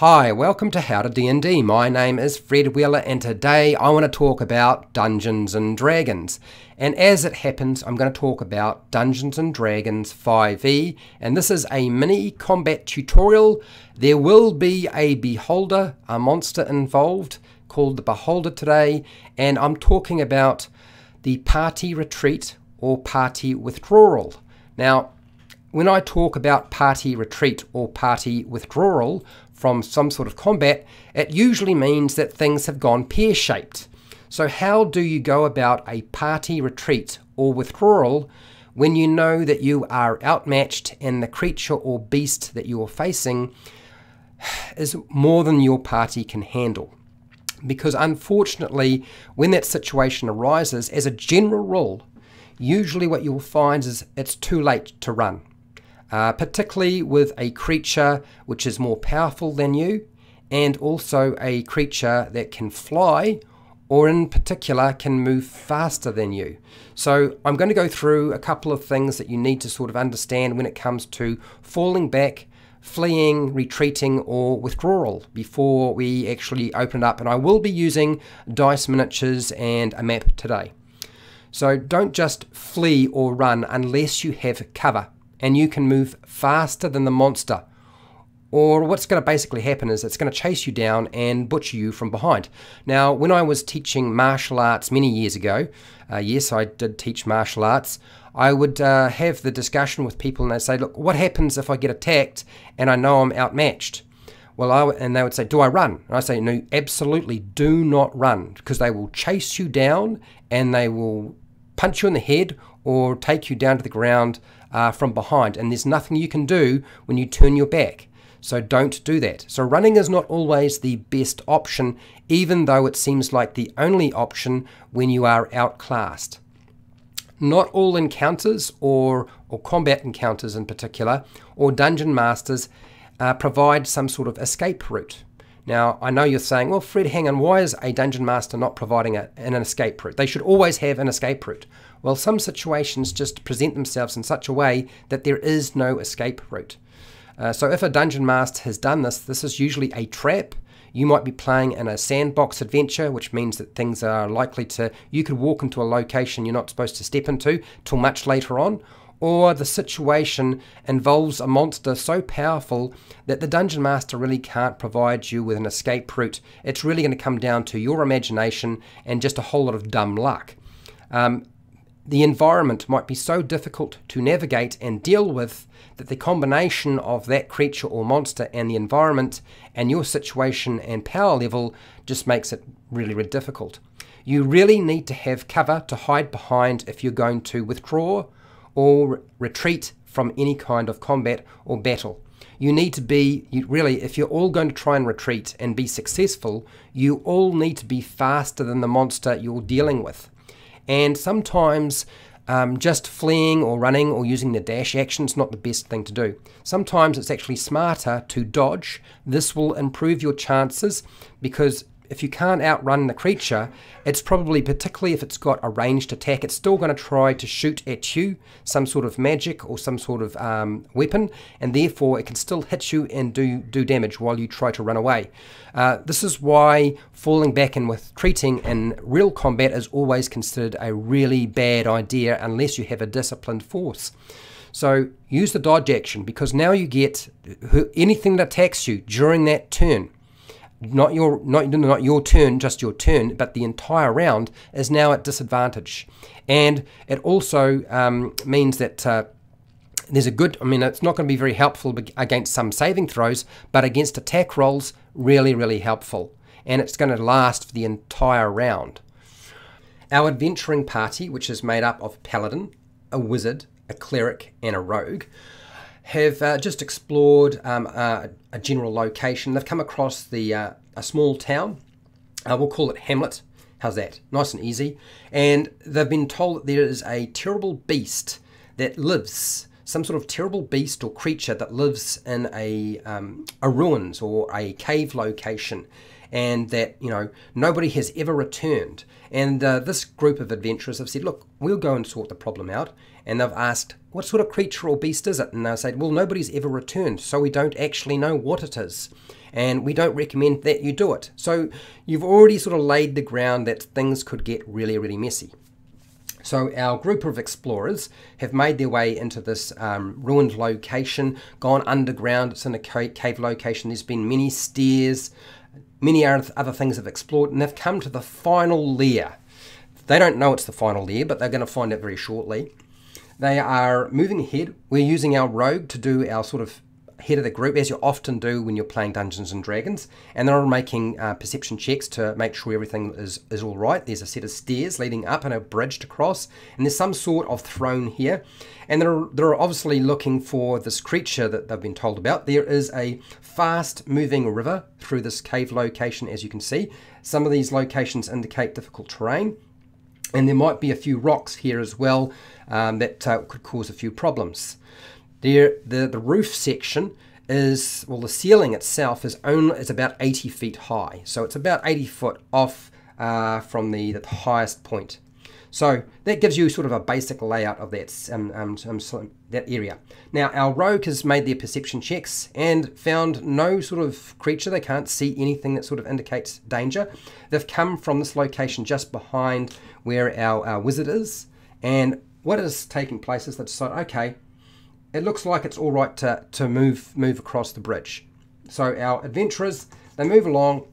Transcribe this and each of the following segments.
Hi, welcome to HowtoDandD. My name is Fred Wheeler and today I want to talk about Dungeons and Dragons. And as it happens, I'm going to talk about Dungeons and Dragons 5e, and this is a mini combat tutorial. There will be a beholder, a monster involved called the Beholder today, and I'm talking about the party retreat or party withdrawal. Now, when I talk about party retreat or party withdrawal from some sort of combat, it usually means that things have gone pear-shaped. So how do you go about a party retreat or withdrawal when you know that you are outmatched and the creature or beast that you are facing is more than your party can handle? Because unfortunately, when that situation arises, as a general rule, usually what you'll find is it's too late to run. Particularly with a creature which is more powerful than you, and also a creature that can fly, or in particular can move faster than you. So I'm going to go through a couple of things that you need to sort of understand when it comes to falling back, fleeing, retreating, or withdrawal before we actually open it up. And I will be using dice miniatures and a map today. So don't just flee or run unless you have cover and you can move faster than the monster. Or what's going to basically happen is it's going to chase you down and butcher you from behind. Now, when I was teaching martial arts many years ago, yes, I did teach martial arts, I would have the discussion with people and they'd say, look, what happens if I get attacked and I know I'm outmatched? Well, and they would say, do I run? And I say, no, absolutely do not run, because they will chase you down and they will punch you in the head or take you down to the ground from behind, and there's nothing you can do when you turn your back. So don't do that. So running is not always the best option, even though it seems like the only option when you are outclassed. Not all encounters or combat encounters in particular, or dungeon masters provide some sort of escape route. Now, I know you're saying, well, Fred, hang on, why is a dungeon master not providing an escape route? They should always have an escape route. Well, some situations just present themselves in such a way that there is no escape route. So if a dungeon master has done this, this is usually a trap. You might be playing in a sandbox adventure, which means that things are likely to, you could walk into a location you're not supposed to step into till much later on, or the situation involves a monster so powerful that the dungeon master really can't provide you with an escape route. It's really going to come down to your imagination and just a whole lot of dumb luck. The environment might be so difficult to navigate and deal with that the combination of that creature or monster and the environment and your situation and power level just makes it really, really difficult. You really need to have cover to hide behind if you're going to withdraw or retreat from any kind of combat or battle. You need to be, really, if you're all going to try and retreat and be successful, you all need to be faster than the monster you're dealing with. And sometimes just fleeing or running or using the dash action is not the best thing to do. Sometimes it's actually smarter to dodge. This will improve your chances, because if you can't outrun the creature, it's probably, particularly if it's got a ranged attack, it's still going to try to shoot at you, some sort of magic or some sort of weapon, and therefore it can still hit you and do damage while you try to run away. This is why falling back and retreating in real combat is always considered a really bad idea unless you have a disciplined force. So use the dodge action, because now you get anything that attacks you during that turn. Not your turn, just your turn, but the entire round is now at disadvantage. And it also means that there's a good, it's not going to be very helpful against some saving throws, but against attack rolls, really, really helpful. And it's going to last for the entire round. Our adventuring party, which is made up of Paladin, a wizard, a cleric, and a rogue, have just explored a general location. They've come across a small town. We'll call it Hamlet. How's that? Nice and easy. And they've been told that there is a terrible beast that lives, some sort of terrible beast or creature that lives in a ruins or a cave location, and that, nobody has ever returned. And this group of adventurers have said, look, we'll go and sort the problem out. And they've asked, what sort of creature or beast is it? And they'll say, well, nobody's ever returned, so we don't actually know what it is. And we don't recommend that you do it. So you've already sort of laid the ground that things could get really, really messy. So our group of explorers have made their way into this ruined location, gone underground. It's in a cave location. There's been many stairs, many other things have explored, and they've come to the final lair. They don't know it's the final lair, but they're going to find it very shortly. They are moving ahead. We're using our rogue to do our sort of head of the group, as you often do when you're playing Dungeons and Dragons, and they're all making perception checks to make sure everything is all right. There's a set of stairs leading up and a bridge to cross, and there's some sort of throne here, and they're obviously looking for this creature that they've been told about. There is a fast moving river through this cave location, as you can see. Some of these locations indicate difficult terrain, and there might be a few rocks here as well that could cause a few problems. The roof section is, well, the ceiling itself is about 80 feet high. So it's about 80 foot off from the highest point. So that gives you sort of a basic layout of that, that area. Now, our rogue has made their perception checks and found no sort of creature. They can't see anything that sort of indicates danger. They've come from this location just behind where our wizard is. And what is taking place is they decide, okay, it looks like it's all right to move across the bridge. So our adventurers, they move along.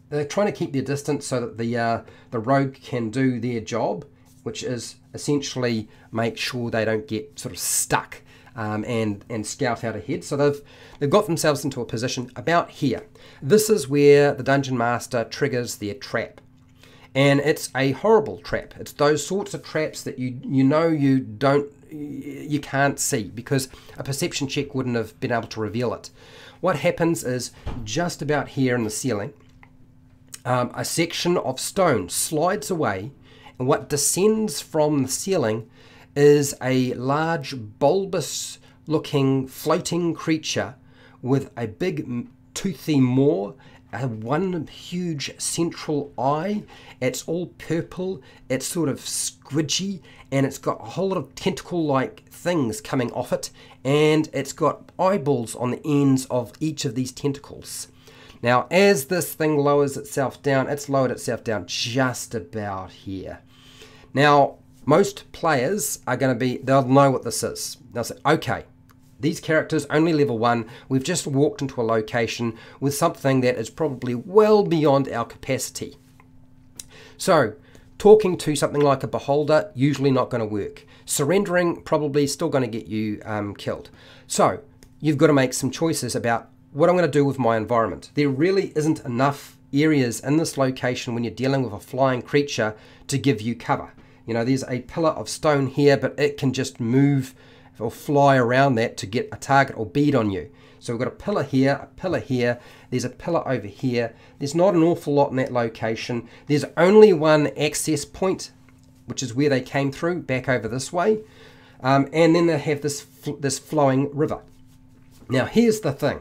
They're trying to keep their distance so that the rogue can do their job, which is essentially make sure they don't get sort of stuck and scout out ahead. So they've got themselves into a position about here. This is where the dungeon master triggers their trap. And it's a horrible trap. It's those sorts of traps that you can't see because a perception check wouldn't have been able to reveal it. What happens is just about here in the ceiling, a section of stone slides away, and what descends from the ceiling is a large bulbous looking floating creature with a big toothy maw, one huge central eye. It's all purple, it's sort of squidgy, and it's got a whole lot of tentacle-like things coming off it, and it's got eyeballs on the ends of each of these tentacles. Now, as this thing lowers itself down, it's lowered itself down just about here. Now, most players are going to they'll know what this is. They'll say, okay, these characters only level 1. We've just walked into a location with something that is probably well beyond our capacity. So, talking to something like a beholder, usually not going to work. Surrendering, probably still going to get you killed. So, you've got to make some choices about what I'm going to do with my environment. There really isn't enough areas in this location when you're dealing with a flying creature to give you cover. You know, there's a pillar of stone here, but it can just move or fly around that to get a target or bead on you. So we've got a pillar here, there's a pillar over here. There's not an awful lot in that location. There's only one access point, which is where they came through, back over this way. And then they have this flowing river. Now here's the thing.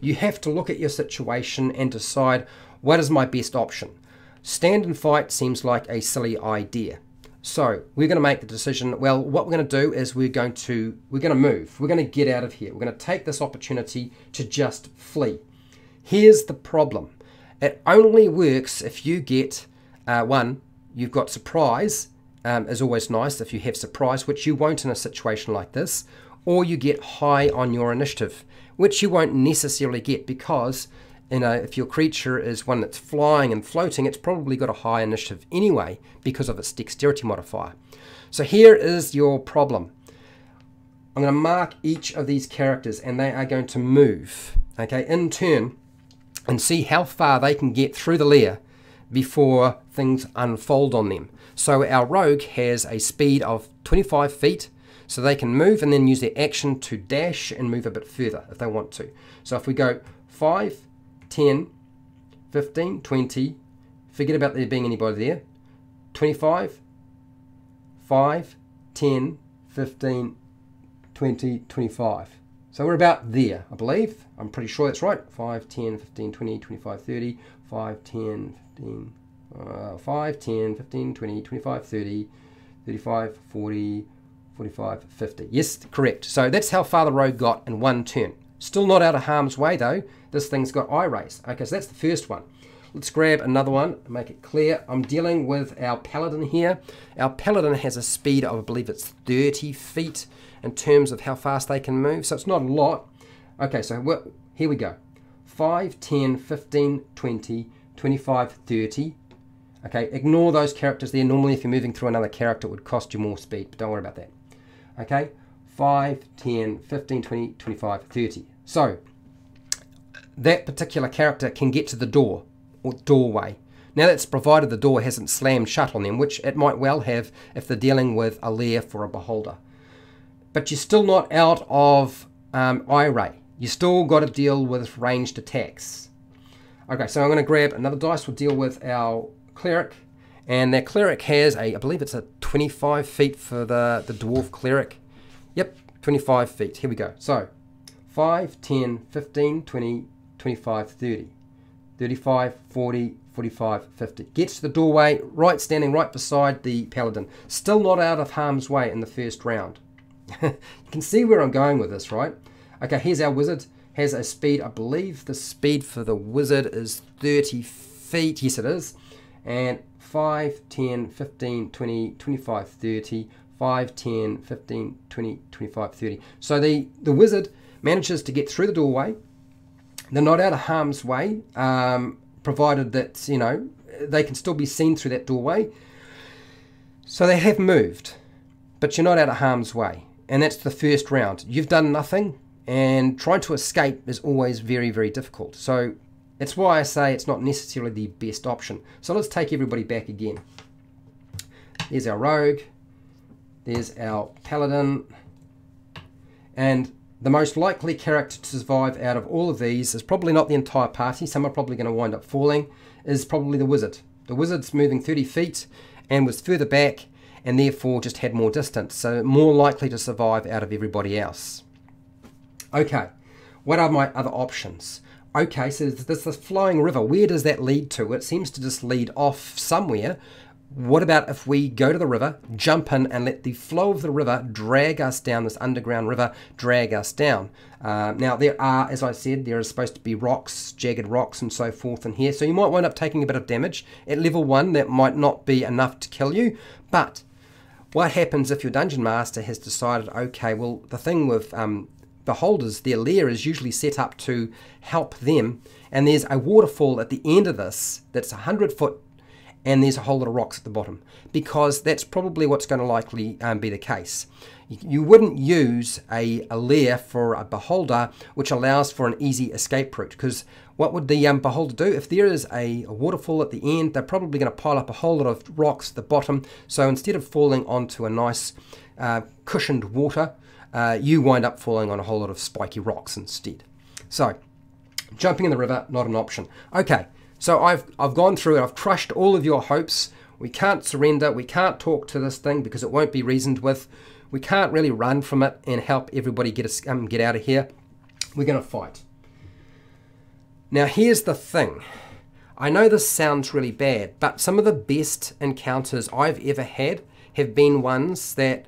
You have to look at your situation and decide what is my best option. Stand and fight seems like a silly idea. So we're going to make the decision, well, what we're going to do is we're going to move. We're going to get out of here. We're going to take this opportunity to just flee. Here's the problem. It only works if you get, one, you've got surprise, is always nice if you have surprise, which you won't in a situation like this, or you get high on your initiative, which you won't necessarily get because, you know, if your creature is one that's flying and floating, it's probably got a high initiative anyway because of its dexterity modifier. So here is your problem. I'm going to mark each of these characters and they are going to move, okay, in turn and see how far they can get through the lair before things unfold on them. So our rogue has a speed of 25 feet, so they can move and then use their action to dash and move a bit further if they want to. So if we go 5, 10, 15, 20, forget about there being anybody there, 25, 5, 10, 15, 20, 25. So we're about there, I believe. I'm pretty sure that's right. 5, 10, 15, 20, 25, 30, 5, 10, 15, 5, 10, 15, 20, 25, 30, 35, 40, 45, 50. Yes, correct. So that's how far the rogue got in one turn. Still not out of harm's way though. This thing's got eye race. Okay, so that's the first one. Let's grab another one and make it clear. I'm dealing with our Paladin here. Our Paladin has a speed of, I believe it's 30 feet in terms of how fast they can move. So it's not a lot. Okay, so here we go. 5, 10, 15, 20, 25, 30. Okay, ignore those characters there. Normally if you're moving through another character it would cost you more speed, but don't worry about that. Okay, 5, 10, 15, 20, 25, 30. So that particular character can get to the door or doorway. Now that's provided the door hasn't slammed shut on them, which it might well have if they're dealing with a lair for a beholder. But you're still not out of eye ray. You still got to deal with ranged attacks. Okay, so I'm going to grab another dice. We'll deal with our cleric, and that cleric has I believe it's a 25 feet for the dwarf cleric. Yep, 25 feet. Here we go. So 5, 10, 15, 20, 25, 30, 35, 40, 45, 50. Gets to the doorway, standing right beside the Paladin. Still not out of harm's way in the first round. You can see where I'm going with this, right? Okay, here's our wizard. Has a speed, I believe the speed for the wizard is 30 feet. Yes, it is. And 5, 10, 15, 20, 25, 30, 5, 10, 15, 20, 25, 30. So the wizard manages to get through the doorway. They're not out of harm's way, provided that, you know, they can still be seen through that doorway. So they have moved, but you're not out of harm's way. And that's the first round. You've done nothing, and trying to escape is always very, very difficult. So it's why I say it's not necessarily the best option. So let's take everybody back again. There's our rogue. There's our Paladin. And the most likely character to survive out of all of these is probably not the entire party. Some are probably going to wind up falling. Is probably the wizard. The wizard's moving 30 feet and was further back, and therefore just had more distance, so more likely to survive out of everybody else. Okay, what are my other options? Okay, so there's this flowing river. Where does that lead to? It seems to just lead off somewhere. What about if we go to the river, jump in, and let the flow of the river drag us down, this underground river, drag us down? Now, there are, as I said, there is supposed to be rocks, jagged rocks and so forth in here, so you might wind up taking a bit of damage. At level 1, that might not be enough to kill you, but what happens if your dungeon master has decided, okay, well, the thing with beholders, their lair is usually set up to help them, and there's a waterfall at the end of this that's 100 foot, and there's a whole lot of rocks at the bottom, because that's probably what's going to likely be the case. You wouldn't use a lair for a beholder which allows for an easy escape route, because what would the beholder do? If there is a waterfall at the end, they're probably going to pile up a whole lot of rocks at the bottom, so instead of falling onto a nice cushioned water, you wind up falling on a whole lot of spiky rocks instead. So jumping in the river, not an option. Okay, so I've gone through it. I've crushed all of your hopes. We can't surrender. We can't talk to this thing because it won't be reasoned with. We can't really run from it and help everybody get out of here. We're going to fight. Now here's the thing. I know this sounds really bad, but some of the best encounters I've ever had have been ones that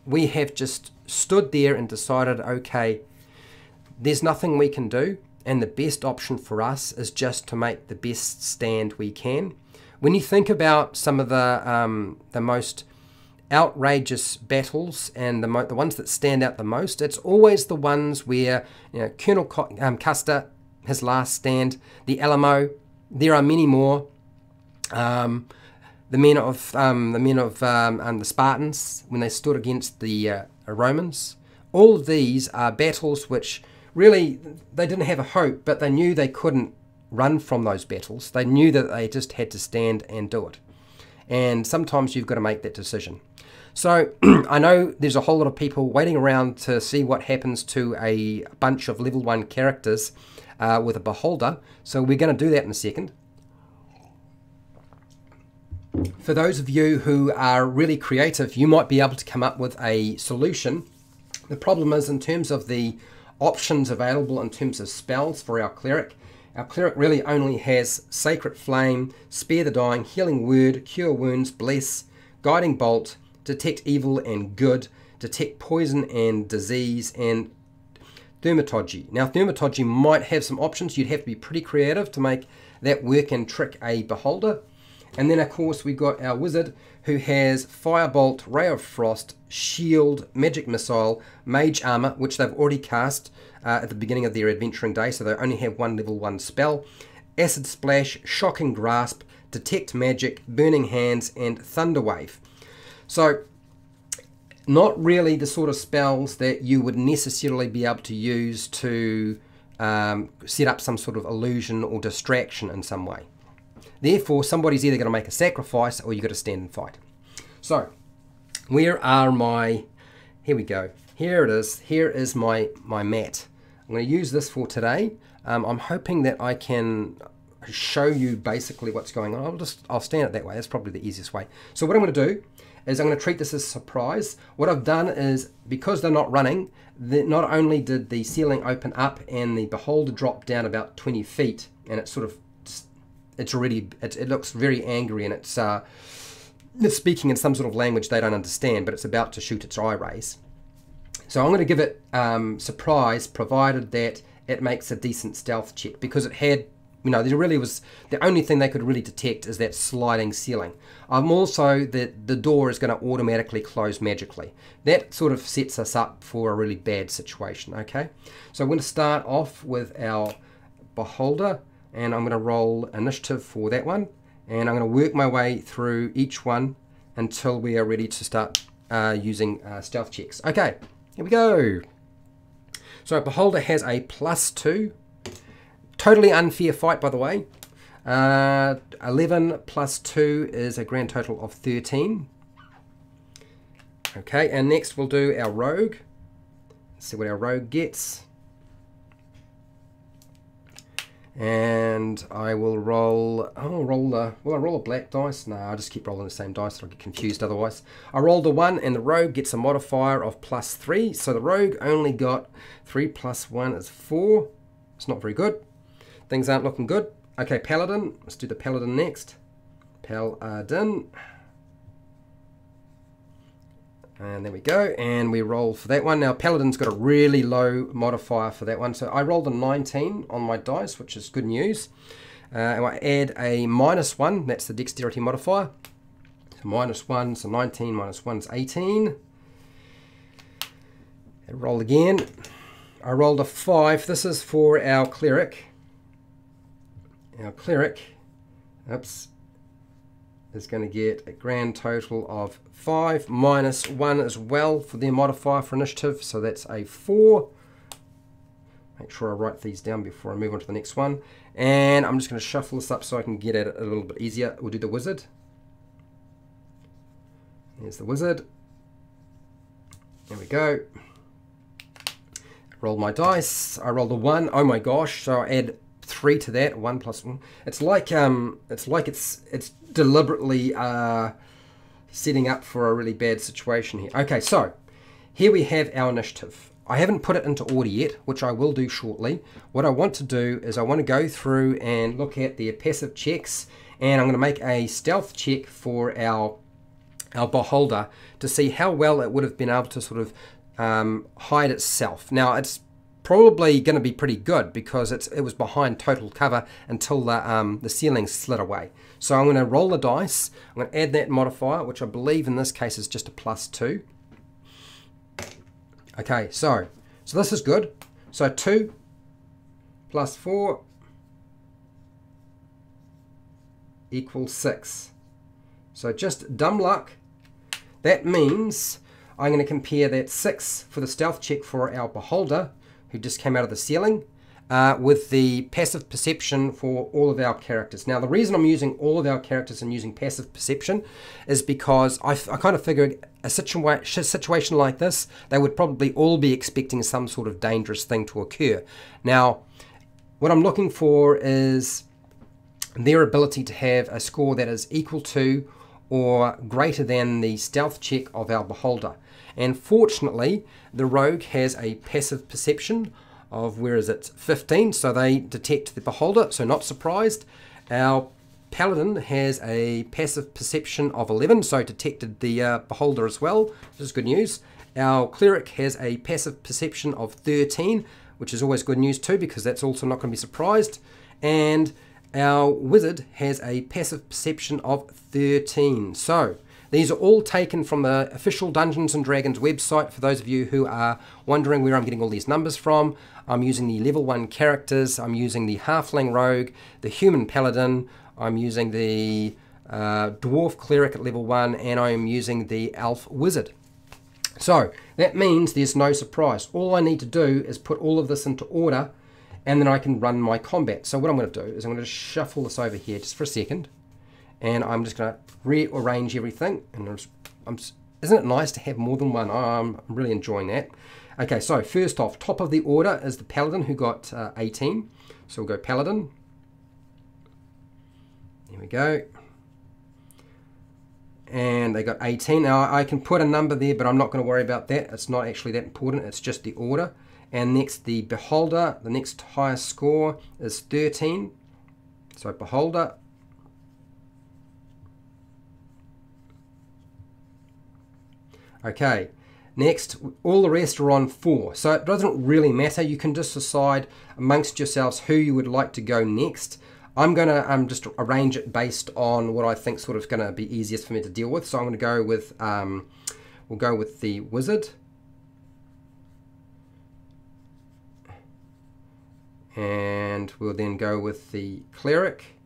we have just stood there and decided, okay, there's nothing we can do, and the best option for us is just to make the best stand we can. When you think about some of the most outrageous battles and the ones that stand out the most, it's always the ones where, you know, Colonel Custer, his last stand, the Alamo, there are many more. The men of the Spartans when they stood against the Romans. All of these are battles which really they didn't have a hope, but they knew they couldn't run from those battles. They knew that they just had to stand and do it. And sometimes you've got to make that decision. So I know there's a whole lot of people waiting around to see what happens to a bunch of level 1 characters with a beholder. So we're going to do that in a second. For those of you who are really creative, you might be able to come up with a solution. The problem is, in terms of the options available in terms of spells for our cleric really only has Sacred Flame, Spare the Dying, Healing Word, Cure Wounds, Bless, Guiding Bolt, detect evil and good, detect poison and disease, and thaumaturgy. Now, thaumaturgy might have some options. You'd have to be pretty creative to make that work and trick a beholder. And then, of course, we've got our wizard, who has Firebolt, Ray of Frost, Shield, Magic Missile, Mage Armor, which they've already cast at the beginning of their adventuring day, so they only have one level 1 spell, Acid Splash, Shocking Grasp, Detect Magic, Burning Hands, and Thunderwave. So, not really the sort of spells that you would necessarily be able to use to set up some sort of illusion or distraction in some way. Therefore, somebody's either going to make a sacrifice or you've got to stand and fight. So, where are my... Here we go. Here it is. Here is my mat. I'm going to use this for today. I'm hoping that I can show you basically what's going on. I'll stand it that way. That's probably the easiest way. So what I'm going to do is I'm going to treat this as a surprise. What I've done is, because they're not running, not only did the ceiling open up and the beholder drop down about 20 feet, and it sort of... it looks very angry, and it's speaking in some sort of language they don't understand, but it's about to shoot its eye rays. So I'm going to give it surprise, provided that it makes a decent stealth check, because it had, there really was, the only thing they could really detect is that sliding ceiling. Also, the door is going to automatically close magically. That sort of sets us up for a really bad situation, okay? So I'm going to start off with our beholder, and I'm going to roll initiative for that one, and I'm going to work my way through each one until we are ready to start using stealth checks. Okay, here we go. So beholder has a +2. Totally unfair fight, by the way. 11 plus 2 is a grand total of 13. Okay, and next we'll do our rogue. Let's see what our rogue gets. And I will roll, will I roll a black dice? No, I'll just keep rolling the same dice, I'll get confused otherwise. I rolled a 1 and the rogue gets a modifier of +3. So the rogue only got 3 plus 1 is 4. It's not very good. Things aren't looking good. Okay, Paladin. Let's do the Paladin next. Paladin. And there we go. And we roll for that one. Now, Paladin's got a really low modifier for that one. So I rolled a 19 on my dice, which is good news. And I add a -1. That's the dexterity modifier. So -1, so 19 minus 1 is 18. And roll again. I rolled a 5. This is for our cleric. Our cleric, oops, is going to get a grand total of 5 minus 1 as well for their modifier for initiative, so that's a 4. Make sure I write these down before I move on to the next one. And I'm just going to shuffle this up so I can get at it a little bit easier. We'll do the wizard. There's the wizard. There we go. Roll my dice. I rolled a 1. Oh my gosh! So I add 3 to that. 1 plus 1. It's like it's deliberately setting up for a really bad situation here. Okay, so here we have our initiative. I haven't put it into order yet, which I will do shortly. What I want to do is I want to go through and look at the passive checks, and I'm going to make a stealth check for our beholder to see how well it would have been able to sort of hide itself. Now, it's probably going to be pretty good because it was behind total cover until the ceiling slid away. So I'm going to roll the dice. I'm going to add that modifier, which I believe in this case is just a +2. Okay, so this is good. So 2 plus 4 equals 6. So just dumb luck. That means I'm going to compare that 6 for the stealth check for our beholder, who just came out of the ceiling, with the passive perception for all of our characters. Now, the reason I'm using all of our characters and using passive perception is because I kind of figured a situation like this, they would probably all be expecting some sort of dangerous thing to occur. Now, what I'm looking for is their ability to have a score that is equal to or greater than the stealth check of our beholder. And fortunately, the rogue has a passive perception of, where is it, 15, so they detect the beholder, so not surprised. Our Paladin has a passive perception of 11, so detected the Beholder as well, which is good news. Our Cleric has a passive perception of 13, which is always good news too, because that's also not going to be surprised. And our Wizard has a passive perception of 13. So these are all taken from the official Dungeons & Dragons website. For those of you who are wondering where I'm getting all these numbers from, I'm using the level 1 characters, I'm using the Halfling Rogue, the Human Paladin, I'm using the Dwarf Cleric at level 1, and I'm using the Elf Wizard. So that means there's no surprise. All I need to do is put all of this into order, and then I can run my combat. So what I'm going to do is I'm going to shuffle this over here just for a second, and I'm just going to rearrange everything. And isn't it nice to have more than one? I'm really enjoying that. Okay, so first off, top of the order is the Paladin, who got 18. So we'll go Paladin. There we go. And they got 18. Now I can put a number there, but I'm not going to worry about that. It's not actually that important. It's just the order. And next, the Beholder. The next highest score is 13. So Beholder. Okay. Next, all the rest are on 4. So it doesn't really matter. You can just decide amongst yourselves who you would like to go next. I'm going to just arrange it based on what I think sort of going to be easiest for me to deal with. So I'm going to go with, we'll go with the Wizard. And we'll then go with the Cleric.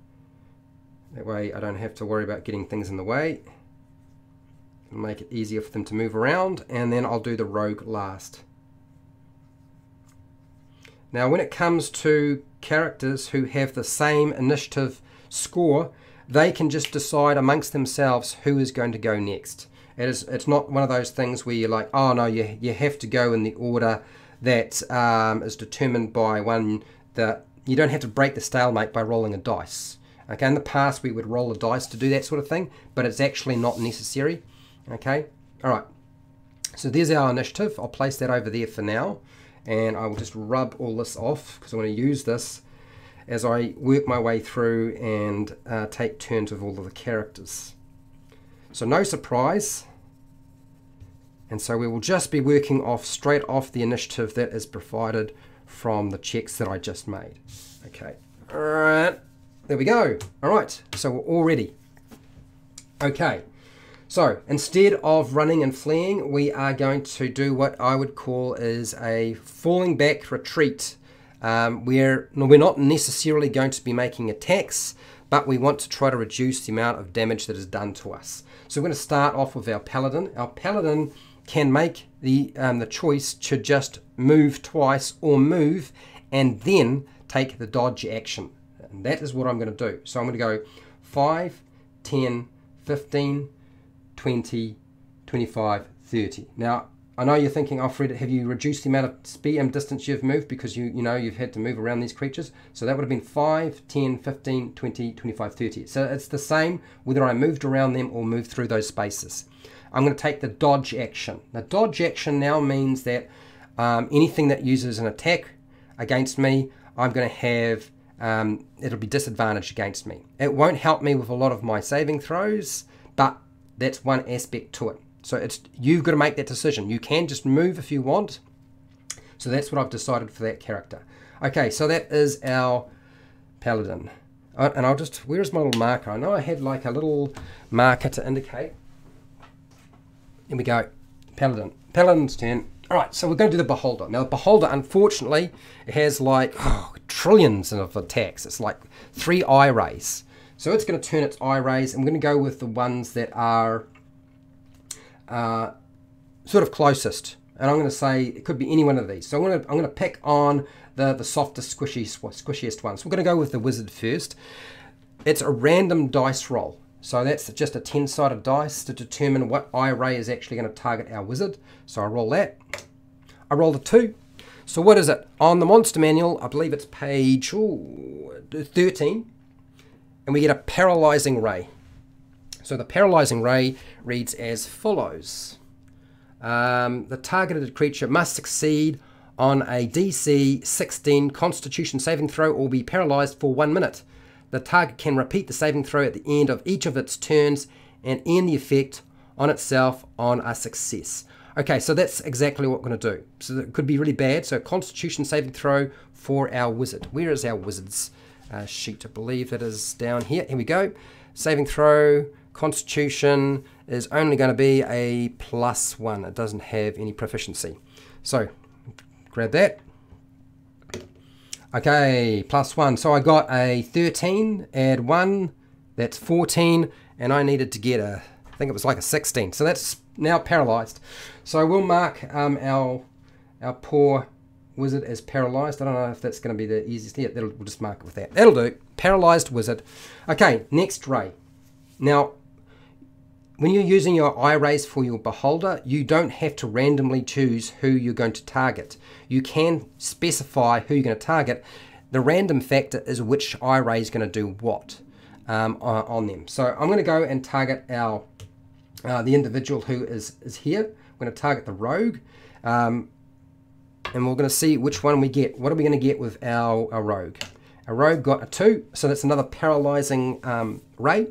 That way I don't have to worry about getting things in the way. It'll make it easier for them to move around. And then I'll do the Rogue last. Now when it comes to characters who have the same initiative score, they can just decide amongst themselves who is going to go next. It's not one of those things where you're like, oh no, you have to go in the order that is determined by one that you don't have to break the stalemate by rolling a dice. Okay, in the past we would roll a dice to do that sort of thing, but it's actually not necessary. Okay, all right. So there's our initiative. I'll place that over there for now, and I will just rub all this off because I want to use this as I work my way through and take turns with all of the characters. So no surprise. And so we will just be working off straight off the initiative that is provided from the checks that I just made. Okay, all right, there we go. All right, so we're all ready. Okay, so instead of running and fleeing, we are going to do what I would call is a falling back retreat. We're not necessarily going to be making attacks, but we want to try to reduce the amount of damage that is done to us. So we're going to start off with our Paladin. Our Paladin can make the choice to just move twice or move and then take the dodge action. And that is what I'm going to do. So I'm going to go 5, 10, 15, 20, 25, 30. Now, I know you're thinking, oh, Fred, have you reduced the amount of speed and distance you've moved because you've had to move around these creatures? So that would have been 5, 10, 15, 20, 25, 30. So it's the same whether I moved around them or moved through those spaces. I'm going to take the dodge action. The dodge action now means that anything that uses an attack against me, I'm going to have, it'll be disadvantaged against me. It won't help me with a lot of my saving throws, but that's one aspect to it. So you've got to make that decision. You can just move if you want. So that's what I've decided for that character. Okay, so that is our Paladin. And I'll just, where's my little marker? I know I had like a little marker to indicate. Here we go, Paladin. Paladin's turn. All right, so we're going to do the Beholder. Now, the Beholder, unfortunately, it has like trillions of attacks. It's like 3 eye rays. So it's going to turn its eye rays, and we're going to go with the ones that are sort of closest. And I'm going to say it could be any one of these. So I'm going to pick on the softest, squishiest one. So we're going to go with the Wizard first. It's a random dice roll. So that's just a 10-sided dice to determine what eye ray is actually going to target our Wizard. So I roll that. I roll the 2. So what is it? On the monster manual, I believe it's page 13. And we get a Paralyzing Ray. So the Paralyzing Ray reads as follows. The targeted creature must succeed on a DC 16 Constitution saving throw or be paralyzed for 1 minute. The target can repeat the saving throw at the end of each of its turns and end the effect on itself on a success. Okay, so that's exactly what we're going to do. So it could be really bad. So Constitution saving throw for our wizard. Where is our wizard's sheet? I believe that is down here. Here we go. Saving throw, Constitution is only going to be a +1. It doesn't have any proficiency. So grab that. Okay, +1. So I got a 13, add 1, that's 14, and I needed to get a, I think it was like a 16. So that's now paralyzed. So we'll mark our poor wizard as paralyzed. I don't know if that's going to be the easiest. Yeah, we'll just mark it with that. That'll do. Paralyzed wizard. Okay, next Ray. Now, when you're using your eye rays for your beholder, you don't have to randomly choose who you're going to target. You can specify who you're going to target. The random factor is which eye ray is going to do what on them. So I'm going to go and target our the individual who is here. I'm going to target the rogue, and we're going to see which one we get. What are we going to get with our rogue? Our rogue got a 2, so that's another paralyzing ray.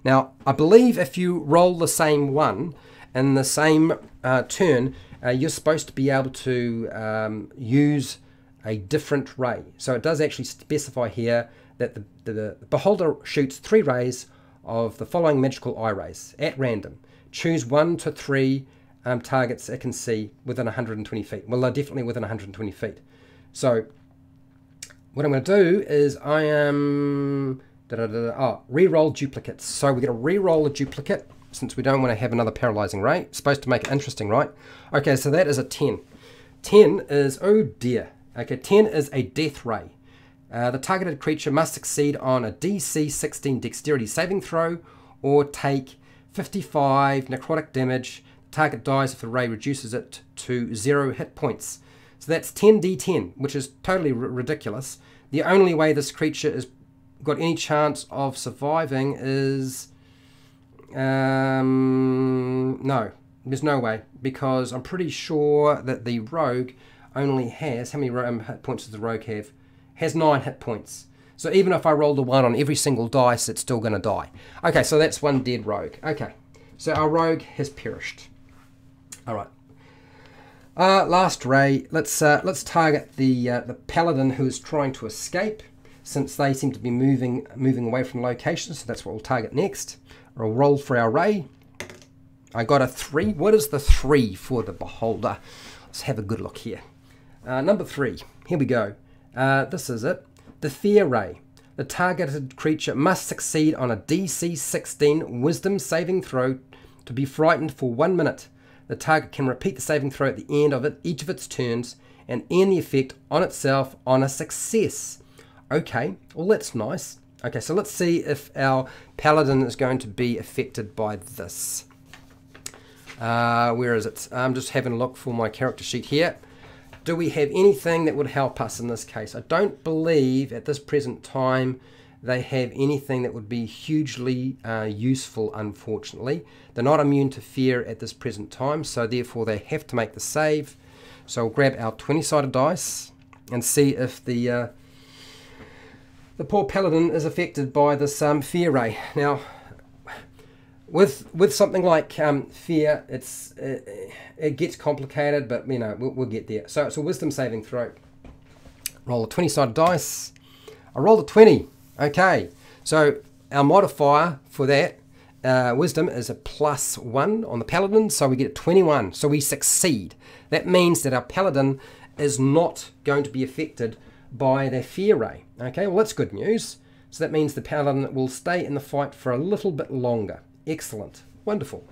Now, I believe if you roll the same one in the same turn, you're supposed to be able to use a different ray. So it does actually specify here that the beholder shoots 3 rays of the following magical eye rays at random. Choose 1 to 3 targets it can see within 120 feet. Well, they're definitely within 120 feet. So what I'm going to do is I am... re-roll duplicates. So we're going to re-roll a duplicate since we don't want to have another paralyzing ray. It's supposed to make it interesting, right? Okay, so that is a 10. 10 is, oh dear. Okay, 10 is a death ray. The targeted creature must succeed on a DC 16 dexterity saving throw or take 55 necrotic damage. The target dies if the ray reduces it to 0 hit points. So that's 10d10, which is totally ridiculous. The only way this creature is got any chance of surviving is no, there's no way, because I'm pretty sure that the rogue only has, how many hit points does the rogue have? Has 9 hit points. So even if I rolled a 1 on every single dice, it's still going to die. Okay, so that's one dead rogue. Okay, so our rogue has perished. All right. Last ray. Let's target the paladin who is trying to escape, since they seem to be moving away from location. So that's what we'll target next. We'll roll for our ray. I got a 3. What is the 3 for the beholder? Let's have a good look here. Number 3. Here we go. This is it. The fear ray. The targeted creature must succeed on a DC 16 wisdom saving throw to be frightened for 1 minute. The target can repeat the saving throw at the end of each of its turns and end the effect on itself on a success. Okay, well that's nice. Okay, so let's see if our paladin is going to be affected by this. Where is it? I'm just having a look for my character sheet here. Do we have anything that would help us in this case? I don't believe at this present time they have anything that would be hugely useful, unfortunately. They're not immune to fear at this present time, so therefore they have to make the save. So we'll grab our 20-sided dice and see if the poor paladin is affected by this fear ray. Now, with something like fear, it gets complicated, but you know we'll get there. So it's a wisdom saving throw. Roll a 20-sided dice. I rolled a 20. Okay, so our modifier for that wisdom is a +1 on the paladin, so we get a 21. So we succeed. That means that our paladin is not going to be affected by their fear ray. Okay, well that's good news. So that means the paladin will stay in the fight for a little bit longer. Excellent. Wonderful.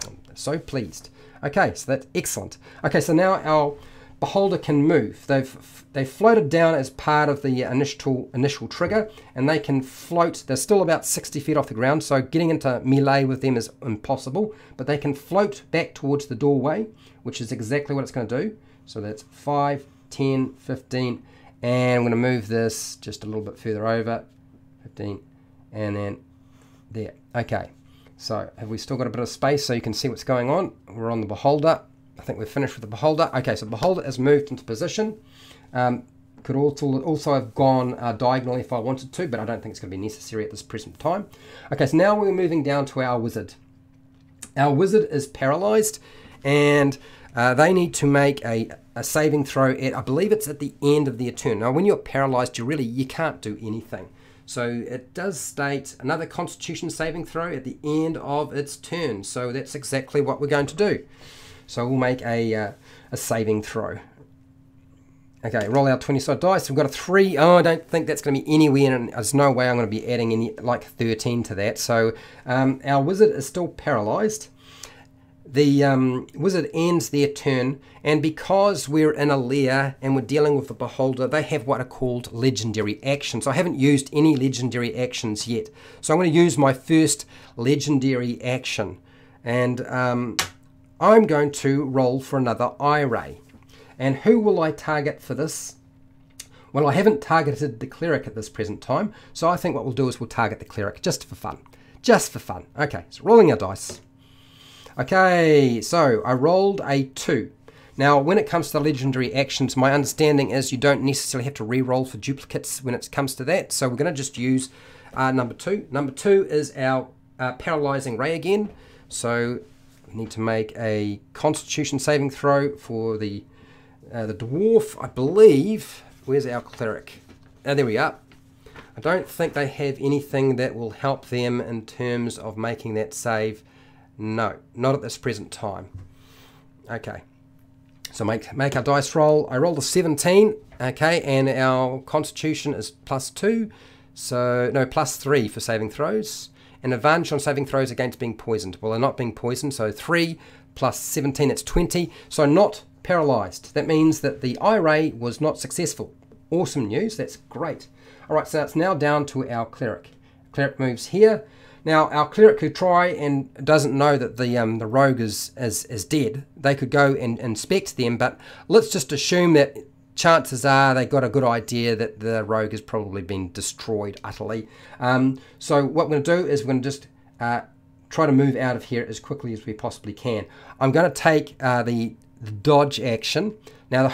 I'm so pleased. Okay, so that's excellent. Okay, so now our beholder can move. They've floated down as part of the initial trigger, and they can float. They're still about 60 feet off the ground, so getting into melee with them is impossible, but they can float back towards the doorway, which is exactly what it's going to do. So that's 5, 10, 15, and I'm going to move this just a little bit further over, 15, and then there. Okay, so have we still got a bit of space so you can see what's going on? We're on the beholder. I think we're finished with the beholder. Okay, so beholder has moved into position. Could also have gone diagonally if I wanted to, but I don't think it's going to be necessary at this present time. Okay, so now we're moving down to our wizard. Our wizard is paralyzed, and they need to make a saving throw at, I believe it's at the end of their turn. Now, when you're paralyzed, you can't do anything. So it does state another Constitution saving throw at the end of its turn. So that's exactly what we're going to do. So we'll make a saving throw. Okay, roll our 20-sided dice. We've got a 3. Oh, I don't think that's going to be anywhere, and there's no way I'm going to be adding any, like 13 to that. So our wizard is still paralyzed. The wizard ends their turn, and because we're in a lair and we're dealing with the beholder, they have what are called legendary actions. I haven't used any legendary actions yet. So I'm going to use my first legendary action, and I'm going to roll for another ray. And who will I target for this? Well, I haven't targeted the cleric at this present time, so I think what we'll do is we'll target the cleric just for fun. Just for fun. Okay, so rolling our dice. Okay, so I rolled a 2. Now, when it comes to legendary actions, my understanding is you don't necessarily have to re-roll for duplicates when it comes to that, so we're going to just use number 2. Number 2 is our Paralyzing Ray again, so we need to make a Constitution saving throw for the dwarf, I believe. Where's our cleric? Oh, there we are. I don't think they have anything that will help them in terms of making that save. No, not at this present time. Okay, so make our dice roll. I rolled a 17, okay, and our Constitution is +2, so no, +3 for saving throws, and advantage on saving throws against being poisoned. Well, they're not being poisoned, so 3 plus 17, it's 20, so not paralyzed. That means that the ray was not successful. Awesome news, that's great. All right, so it's now down to our cleric. Cleric moves here. Now, our cleric could try and doesn't know that the rogue is dead. They could go and inspect them, but let's just assume that chances are they got a good idea that the rogue has probably been destroyed utterly. So what we're going to do is we're going to just try to move out of here as quickly as we possibly can. I'm going to take the dodge action. Now,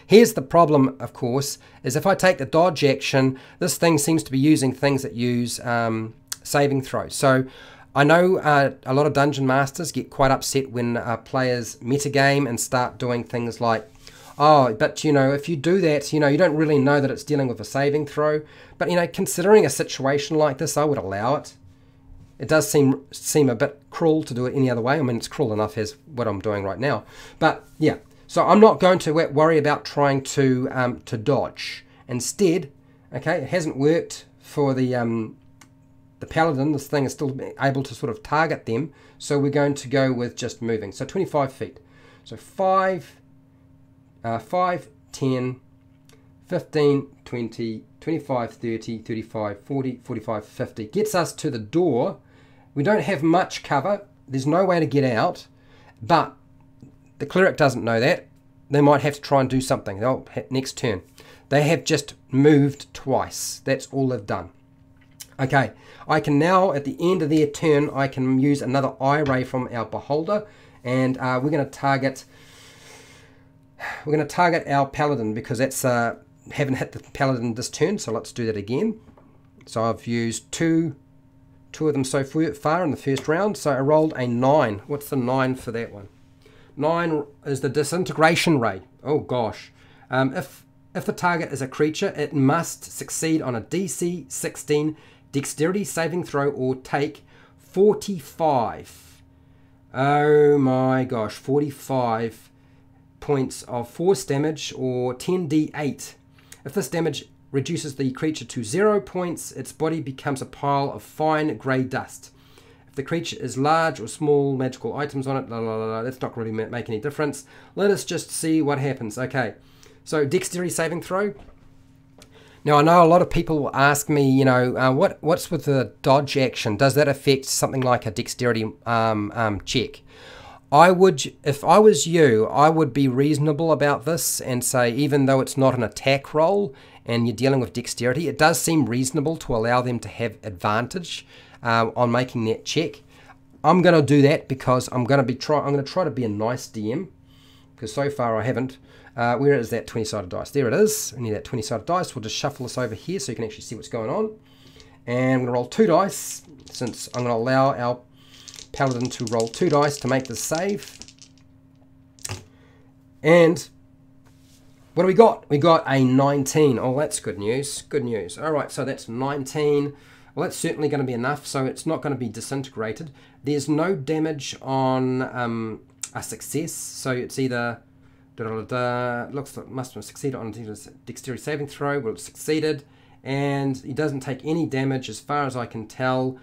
here's the problem, of course, is if I take the dodge action, this thing seems to be using things that use saving throws. So I know a lot of dungeon masters get quite upset when players metagame and start doing things like, oh, but you know, if you do that, you know, you don't really know that it's dealing with a saving throw. But you know, considering a situation like this, I would allow it. It does seem a bit cruel to do it any other way. I mean, it's cruel enough as what I'm doing right now. But yeah, so I'm not going to worry about trying to dodge. Instead, okay, it hasn't worked for the Paladin. This thing is still able to sort of target them. So we're going to go with just moving. So 25 feet. So 5, 10, 15, 20, 25, 30, 35, 40, 45, 50. Gets us to the door. We don't have much cover. There's no way to get out. But the cleric doesn't know that. They might have to try and do something. Oh, next turn. They have just moved twice. That's all they've done. Okay, I can now, at the end of their turn, I can use another ray from our beholder, and we're going to target our Paladin, because that's haven't hit the Paladin this turn. So let's do that again. So I've used two of them so far in the first round. So I rolled a 9. What's the 9 for that one? 9 is the Disintegration Ray. Oh gosh. If the target is a creature, it must succeed on a DC 16 Dexterity saving throw or take 45. Oh my gosh, 45 points of force damage, or 10d8. If this damage reduces the creature to 0 points, its body becomes a pile of fine grey dust. If the creature is large or small, magical items on it, that's not really make any difference. Let us just see what happens. Okay, so dexterity saving throw. Now, I know a lot of people will ask me, you know, what's with the dodge action? Does that affect something like a dexterity check? If I was you, I would be reasonable about this and say, even though it's not an attack roll and you're dealing with dexterity, it does seem reasonable to allow them to have advantage on making that check. I'm going to do that because I'm going to try to be a nice DM, because so far I haven't. Where is that 20-sided dice? There it is. I need that 20-sided dice. We'll just shuffle this over here so you can actually see what's going on. And I'm going to roll 2 dice, since I'm going to allow our Paladin to roll 2 dice to make this save. And what do we got? We got a 19. Oh, that's good news. Good news. All right, so that's 19. Well, that's certainly going to be enough, so it's not going to be disintegrated. There's no damage on a success, so it's either looks like must have succeeded on a dexterity saving throw. Well, it succeeded, and he doesn't take any damage as far as I can tell.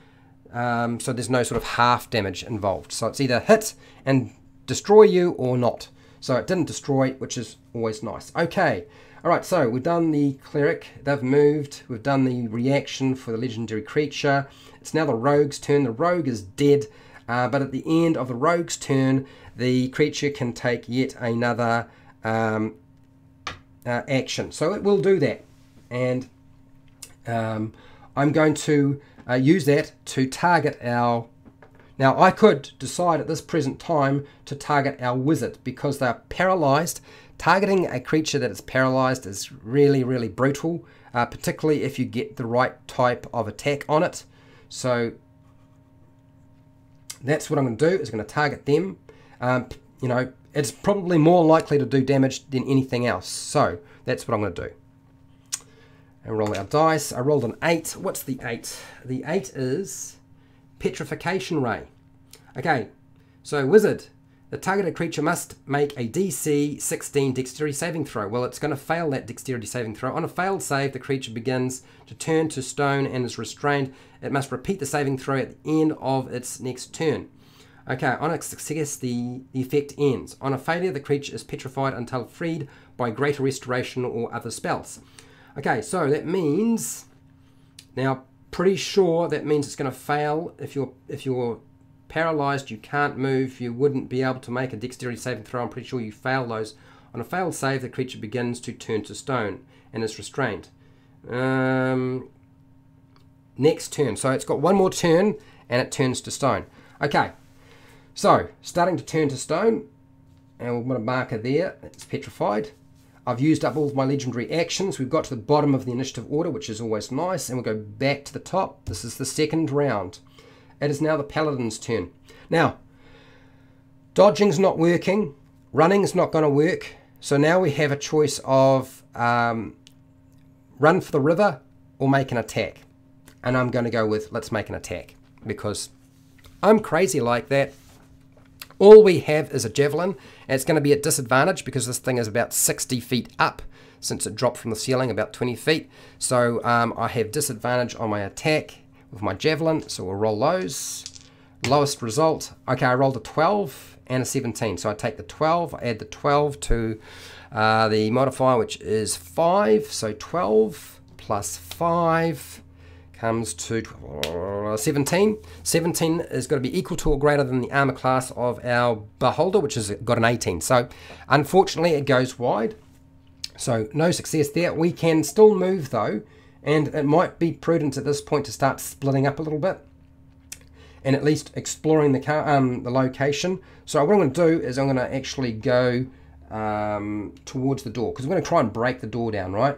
So there's no sort of half damage involved. So it's either hit and destroy you or not. So it didn't destroy, which is always nice. Okay, all right, so we've done the cleric, they've moved, we've done the reaction for the legendary creature. It's now the rogue's turn. The rogue is dead, but at the end of the rogue's turn, the creature can take yet another action. So it will do that, and I'm going to use that to target our... Now, I could decide at this present time to target our wizard because they're paralyzed. Targeting a creature that is paralyzed is really, really brutal, particularly if you get the right type of attack on it. So that's what I'm going to do, is going to target them. You know, it's probably more likely to do damage than anything else. So that's what I'm going to do. And roll our dice. I rolled an 8. What's the 8? The 8 is Petrification Ray. Okay, so wizard. The targeted creature must make a DC 16 dexterity saving throw. Well, it's going to fail that dexterity saving throw. On a failed save, the creature begins to turn to stone and is restrained. It must repeat the saving throw at the end of its next turn. Okay, on a success, the effect ends. On a failure, the creature is petrified until freed by greater restoration or other spells. Okay, so that means, now pretty sure that means it's going to fail. If you're paralyzed, you can't move, you wouldn't be able to make a dexterity saving throw. I'm pretty sure you fail those. On a failed save, the creature begins to turn to stone and is restrained. Next turn, so it's got one more turn and it turns to stone. Okay, so starting to turn to stone, and we'll put a marker there. It's petrified. I've used up all of my legendary actions. We've got to the bottom of the initiative order, which is always nice, and we'll go back to the top. This is the second round. It is now the Paladin's turn. Now, dodging's not working, running's not going to work, so now we have a choice of run for the river or make an attack. And I'm going to go with let's make an attack, because I'm crazy like that. All we have is a javelin, and it's going to be at disadvantage because this thing is about 60 feet up, since it dropped from the ceiling about 20 feet. So I have disadvantage on my attack with my javelin, so we'll roll those. Lowest result, okay, I rolled a 12 and a 17, so I take the 12, I add the 12 to the modifier, which is 5, so 12 plus 5 comes to 17. 17 is going to be equal to or greater than the armor class of our beholder, which has got an 18. So unfortunately it goes wide, so no success there. We can still move though, and it might be prudent at this point to start splitting up a little bit and at least exploring the location. So what I'm going to do is I'm going to actually go towards the door, because we're going to try and break the door down, right?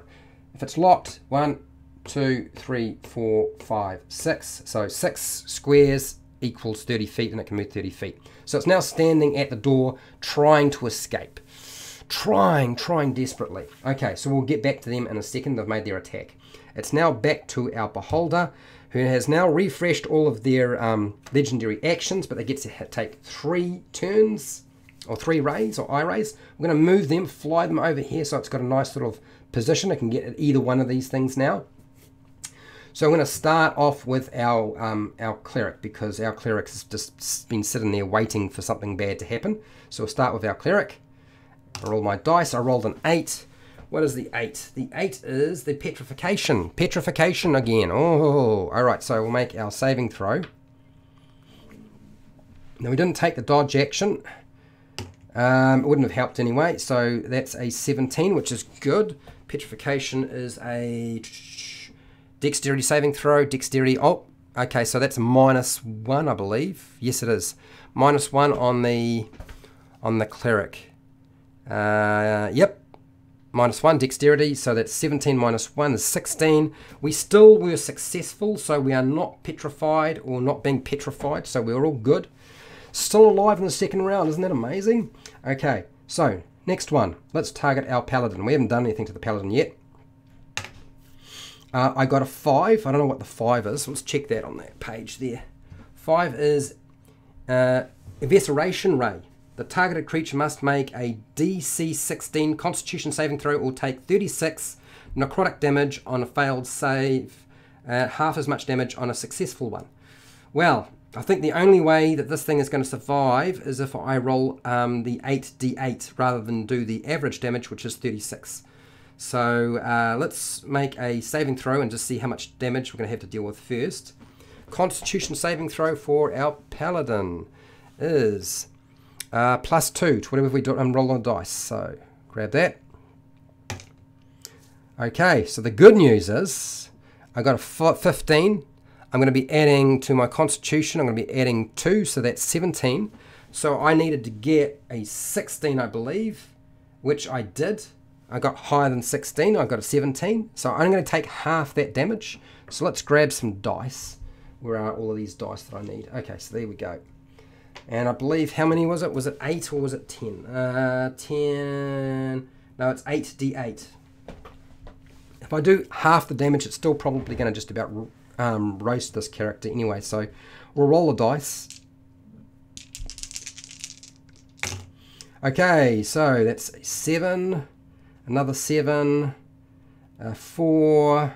If it's locked, 1, 2, 3, 4, 5, 6. So 6 squares equals 30 feet, and it can move 30 feet. So it's now standing at the door trying to escape. Trying desperately. Okay, so we'll get back to them in a second. They've made their attack. It's now back to our beholder, who has now refreshed all of their legendary actions, but they get to take 3 turns, or 3 rays, or eye rays. We're going to move them, fly them over here, so it's got a nice sort of position. I can get at either one of these things now. So I'm going to start off with our cleric, because our cleric has just been sitting there waiting for something bad to happen. So we'll start with our cleric. I roll my dice. I rolled an 8. What is the 8? The 8 is the petrification. Petrification again. Oh, all right. So we'll make our saving throw. Now we didn't take the dodge action. It wouldn't have helped anyway. So that's a 17, which is good. Petrification is a dexterity saving throw. Dexterity. Oh, okay. So that's a -1, I believe. Yes, it is. -1 on the cleric. Yep, -1 dexterity, so that's 17 minus 1 is 16. We still were successful, so we are not petrified or not being petrified, so we're all good. Still alive in the second round, isn't that amazing? Okay, so next one. Let's target our Paladin. We haven't done anything to the Paladin yet. I got a 5. I don't know what the 5 is. Let's check that on that page there. 5 is Evisceration Ray. The targeted creature must make a DC 16 Constitution saving throw or take 36 necrotic damage on a failed save, half as much damage on a successful one. Well, I think the only way that this thing is going to survive is if I roll the 8d8 rather than do the average damage, which is 36. So let's make a saving throw and just see how much damage we're going to have to deal with first. Constitution saving throw for our Paladin is +2 to whatever we do and roll on the dice. So grab that. Okay, so the good news is I got a 15. I'm going to be adding to my Constitution. I'm going to be adding 2, so that's 17. So I needed to get a 16, I believe, which I did. I got higher than 16. I got a 17. So I'm going to take half that damage. So let's grab some dice. Where are all of these dice that I need? Okay, so there we go. And I believe, how many was it? Was it 8 or was it 10? 10. No, it's 8d8. If I do half the damage, it's still probably going to just about roast this character anyway. So we'll roll the dice. Okay, so that's a 7, another 7, a 4,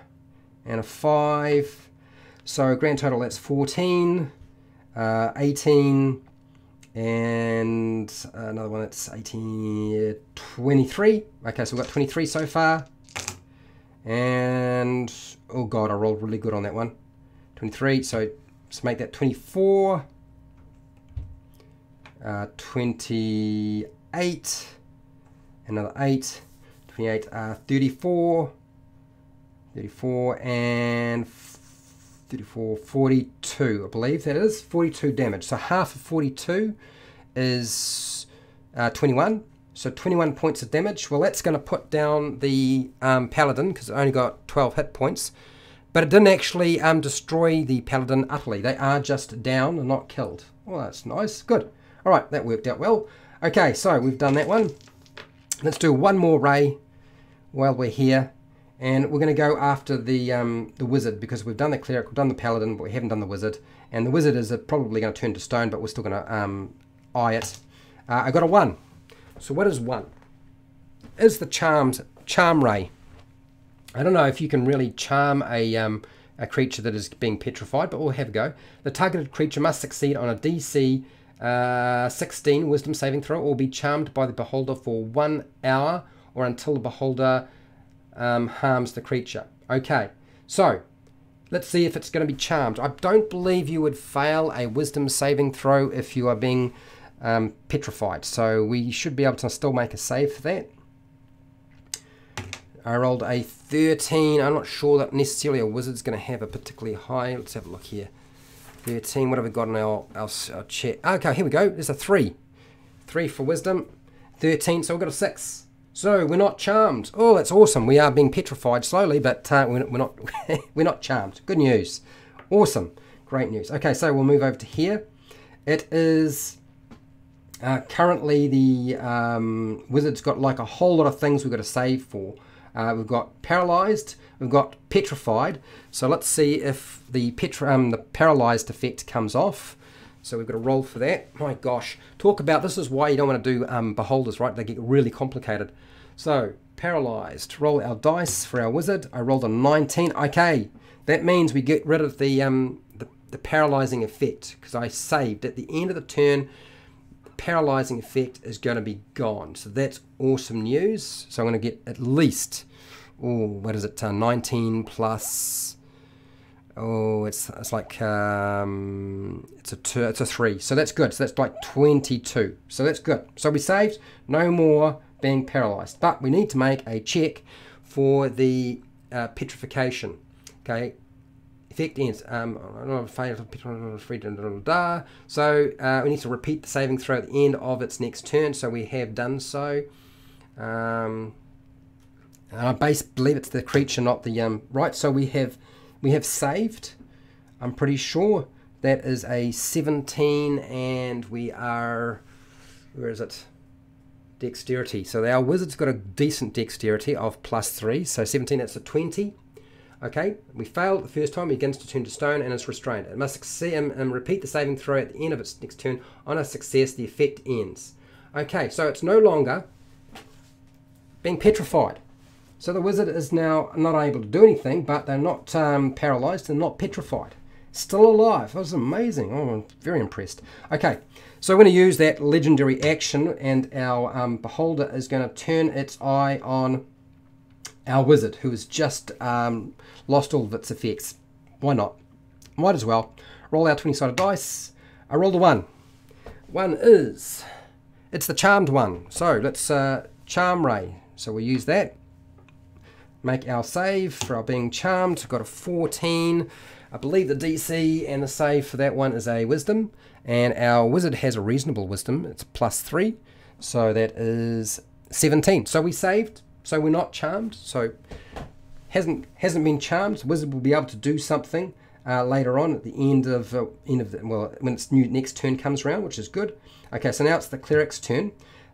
and a 5. So grand total, that's 14, 18, and another one that's 18, 23. Okay, so we've got 23 so far. And, oh god, I rolled really good on that one. 23, so let's make that 24. 28, another 8, 28, 34, 34, and 34, 42, I believe that is. 42 damage. So half of 42 is 21. So 21 points of damage. Well, that's going to put down the Paladin because it only got 12 hit points. But it didn't actually destroy the Paladin utterly. They are just down and not killed. Well, that's nice. Good. All right, that worked out well. Okay, so we've done that one. Let's do one more Ray while we're here. And we're going to go after the wizard because we've done the cleric, we've done the paladin, but we haven't done the wizard. And the wizard is probably going to turn to stone, but we're still going to eye it. I got a 1. So what is 1? Is the charm ray. I don't know if you can really charm a creature that is being petrified, but we'll have a go. The targeted creature must succeed on a DC 16 wisdom saving throw or be charmed by the beholder for 1 hour or until the beholder harms the creature. Okay, so let's see if it's going to be charmed. I don't believe you would fail a wisdom saving throw if you are being petrified, so we should be able to still make a save for that. I rolled a 13. I'm not sure that necessarily a wizard's going to have a particularly high. Let's have a look here. 13. What have we got in our chat? Okay, here we go. There's a 3. 3 for wisdom. 13. So we've got a 6. So we're not charmed. Oh, that's awesome. We are being petrified slowly, but we're not we're not charmed. Good news. Awesome. Great news. Okay, so we'll move over to here. It is currently the wizard's got like a whole lot of things we've got to save for. We've got paralyzed, we've got petrified. So let's see if the paralyzed effect comes off. So we've got to roll for that. My gosh, talk about, this is why you don't want to do beholders, right? They get really complicated. So paralyzed, roll our dice for our wizard. I rolled a 19. Okay, that means we get rid of the paralyzing effect because I saved at the end of the turn. Paralyzing effect is going to be gone, so that's awesome news. So I'm going to get at least, oh, what is it, 19 plus, oh, it's like it's a 3, so that's good. So that's like 22, so that's good. So we saved, no more being paralyzed, but we need to make a check for the petrification. Okay, effect ends. So we need to repeat the saving throw at the end of its next turn. So we have done so. And I believe it's the creature, not the right. So we have saved. I'm pretty sure that is a 17, and we are, where is it? Dexterity. So our wizard's got a decent dexterity of +3. So 17, that's a 20. Okay, we failed the first time. He begins to turn to stone and is restrained. It must succeed and repeat the saving throw at the end of its next turn. On a success, the effect ends. Okay, so it's no longer being petrified. So the wizard is now not able to do anything, but they're not paralyzed and not petrified. Still alive. That was amazing. Oh, I'm very impressed. Okay, so we're going to use that legendary action, and our beholder is going to turn its eye on our wizard, who has just lost all of its effects. Why not? Might as well. Roll our 20-sided dice. I rolled a 1. 1 is... It's the charmed one. So let's charm Ray. So we'll use that. Make our save for our being charmed. We've got a 14. I believe the DC and the save for that one is a wisdom. And our wizard has a reasonable wisdom. It's +3. So that is 17. So we saved. So we're not charmed. So hasn't been charmed. The wizard will be able to do something later on at the end of when its next turn comes around, which is good. Okay, so now it's the cleric's turn.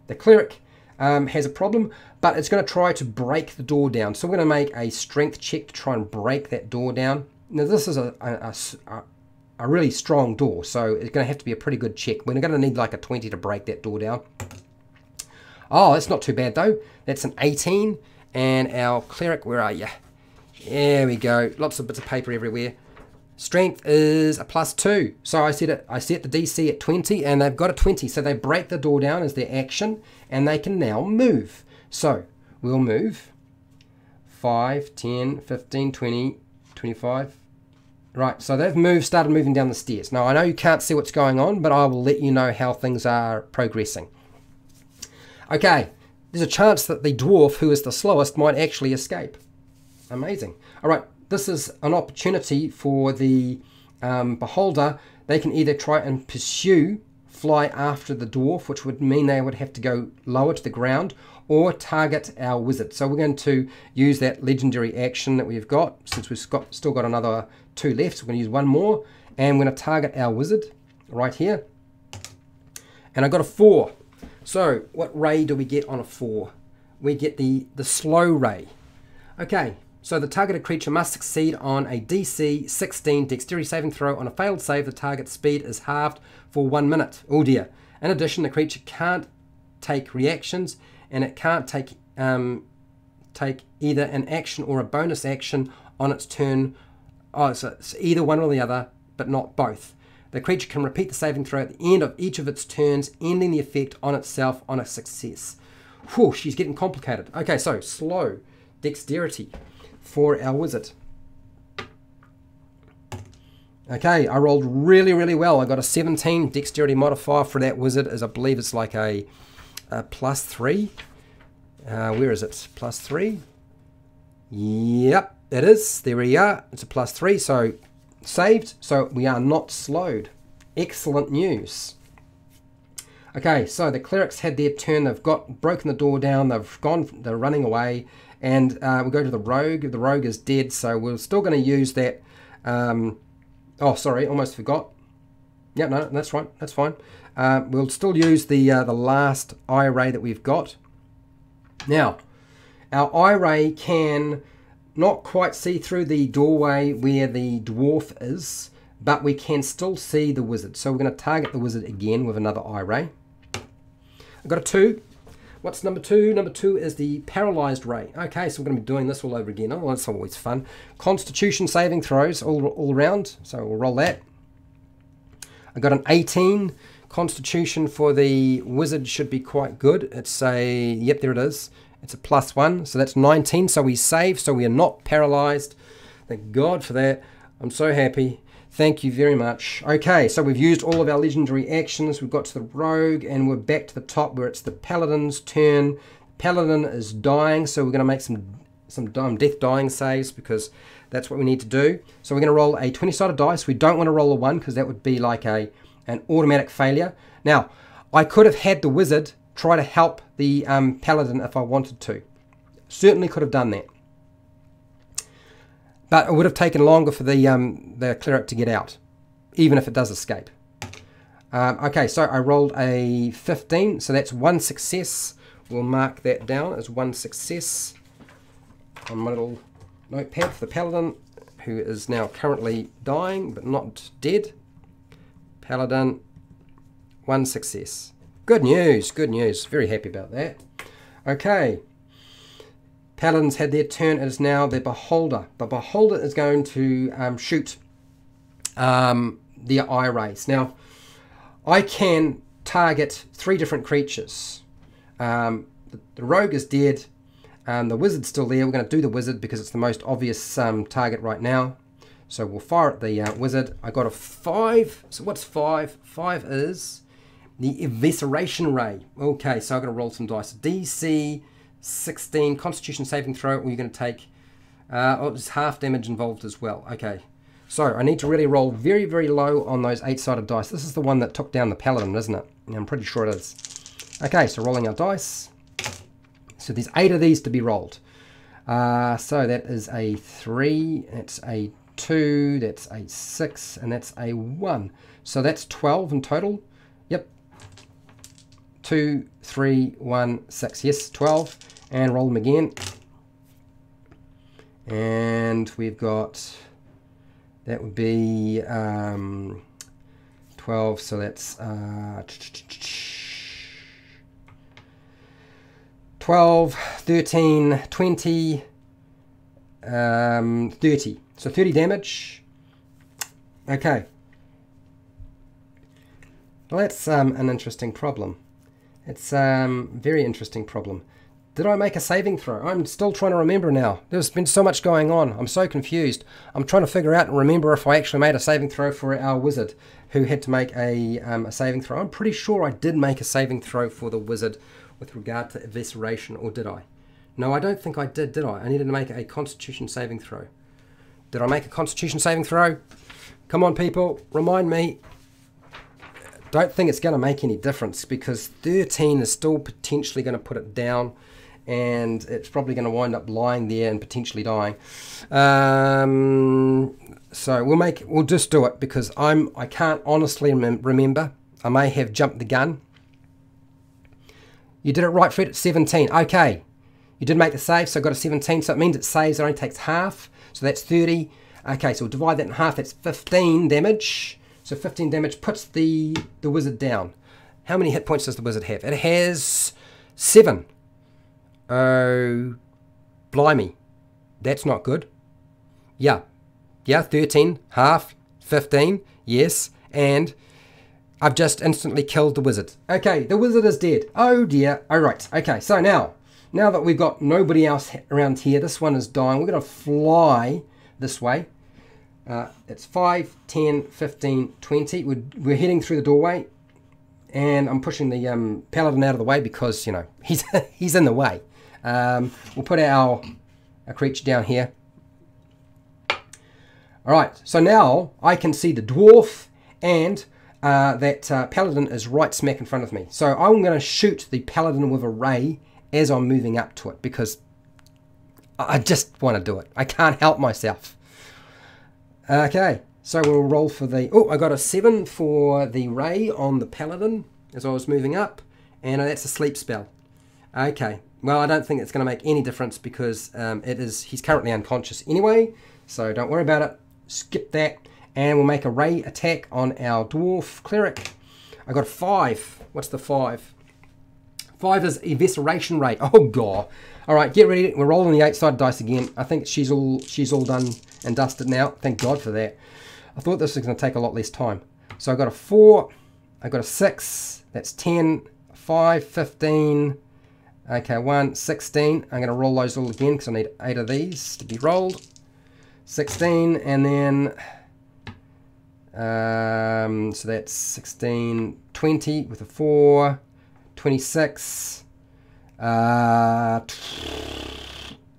The cleric has a problem, but it's going to try to break the door down. So we're going to make a strength check to try and break that door down. Now this is a really strong door, so it's going to have to be a pretty good check. We're going to need like a 20 to break that door down. Oh, that's not too bad though. That's an 18, and our cleric, where are you? There we go. Lots of bits of paper everywhere. Strength is a +2. So I set the DC at 20, and they've got a 20. So they break the door down as their action, and they can now move. So we'll move 5, 10, 15, 20, 25. Right, so they've started moving down the stairs. Now I know you can't see what's going on, but I will let you know how things are progressing. Okay, there's a chance that the dwarf, who is the slowest, might actually escape. Amazing. All right. This is an opportunity for the beholder. They can either try and fly after the dwarf, which would mean they would have to go lower to the ground, or target our wizard. So we're going to use that legendary action that we've got, since we've still got another 2 left. So we're going to use 1 more, and we're going to target our wizard right here. And I got a 4. So what ray do we get on a 4? We get the slow ray. Okay. So the targeted creature must succeed on a DC 16 dexterity saving throw. On a failed save, the target's speed is halved for 1 minute. Oh dear. In addition, the creature can't take reactions, and it can't take either an action or a bonus action on its turn. Oh, so it's either one or the other, but not both. The creature can repeat the saving throw at the end of each of its turns, ending the effect on itself on a success. Whew, she's getting complicated. Okay, so slow dexterity for our wizard. Okay, I rolled really, really well. I got a 17 dexterity modifier for that wizard, as I believe it's like a +3. Where is it? +3. Yep, it is. There we are. It's a +3, so saved. So we are not slowed. Excellent news. Okay, so the clerics had their turn. They've broken the door down. They're running away. And we'll go to the rogue. The rogue is dead, so we're still going to use that. Oh, sorry, almost forgot. Yeah, no, that's right. That's fine. We'll still use the last eye ray that we've got. Now, our eye ray can not quite see through the doorway where the dwarf is, but we can still see the wizard. So we're going to target the wizard again with another eye ray. I've got a 2. What's number 2? Number 2 is the Paralyzed Ray. Okay, so we're going to be doing this all over again. Oh, that's always fun. Constitution saving throws all around. So we'll roll that. I got an 18. Constitution for the wizard should be quite good. It's a, yep, there it is. It's a +1, so that's 19. So we save, so we are not paralyzed. Thank God for that. I'm so happy. Thank you very much. Okay, so we've used all of our legendary actions. We've got to the rogue, and we're back to the top where it's the paladin's turn. Paladin is dying, so we're going to make some death dying saves, because that's what we need to do. So we're going to roll a 20-sided dice. We don't want to roll a 1, because that would be like an automatic failure. Now, I could have had the wizard try to help the Paladin if I wanted to. Certainly could have done that. But it would have taken longer for the cleric to get out, even if it does escape. Okay, so I rolled a 15, so that's 1 success. We'll mark that down as 1 success on my little notepad for the Paladin, who is now currently dying, but not dead. Paladin, 1 success. Good news, good news. Very happy about that. Okay. Paladins had their turn. It is now the Beholder. The Beholder is going to shoot the eye rays. Now, I can target 3 different creatures. The Rogue is dead. The Wizard's still there. We're going to do the Wizard because it's the most obvious target right now. So we'll fire at the Wizard. I got a 5. So what's 5? 5 is the Evisceration Ray. Okay, so I'm going to roll some dice. DC 16, Constitution saving throw. Or you're going to take, there's half damage involved as well. Okay, so I need to really roll very, very low on those 8-sided dice. This is the one that took down the Paladin, isn't it? I'm pretty sure it is. Okay, so rolling our dice. So there's 8 of these to be rolled. So that is a 3, that's a 2, that's a 6, and that's a 1. So that's 12 in total. Yep. 2, 3, 1, 6. Yes, 12. And roll them again. And we've got, that would be 12, so that's 12, 13, 20, 30. So 30 damage. Okay. Well, that's an interesting problem. It's a very interesting problem. Did I make a saving throw? I'm still trying to remember now. There's been so much going on. I'm so confused. I'm trying to figure out and remember if I actually made a saving throw for our Wizard who had to make a saving throw. I'm pretty sure I did make a saving throw for the Wizard with regard to evisceration, or did I? No, I don't think I did I? I needed to make a Constitution saving throw. Did I make a Constitution saving throw? Come on, people, remind me. Don't think it's going to make any difference because 13 is still potentially going to put it down, and it's probably going to wind up lying there and potentially dying. So we'll just do it because I can't honestly remember. I may have jumped the gun. You did it right, Fred, at 17. Okay. You did make the save, so I got a 17, so it means it saves, it only takes half, so that's 30. Okay, so we'll divide that in half, that's 15 damage. So 15 damage puts the Wizard down. How many hit points does the Wizard have? It has 7. Oh, blimey. That's not good. Yeah, 13, half, 15, yes, and I've just instantly killed the Wizard. Okay, the Wizard is dead. Oh dear. All right. Okay, so now that we've got nobody else around here, this one is dying. We're going to fly this way. It's 5, 10, 15, 20. We're heading through the doorway, and I'm pushing the Paladin out of the way because, you know, he's in the way. We'll put our creature down here. All right, so now I can see the dwarf and that Paladin is right smack in front of me. So I'm going to shoot the Paladin with a ray as I'm moving up to it because I just want to do it. I can't help myself. Okay, so we'll roll for the... Oh, I got a 7 for the ray on the Paladin as I was moving up, and that's a sleep spell. Okay, well, I don't think it's going to make any difference because he's currently unconscious anyway, so don't worry about it. Skip that, and we'll make a ray attack on our dwarf cleric. I got a 5. What's the 5? 5 is Evisceration Ray. Oh, God. All right, get ready. We're rolling the 8-sided dice again. I think she's all done and dusted now. Thank God for that. I thought this was going to take a lot less time. So I got a 4. I got a 6. That's 10. 5, 15. Okay, 1, 16. I'm going to roll those all again because I need 8 of these to be rolled. 16, and then... so that's 16, 20 with a 4, 26,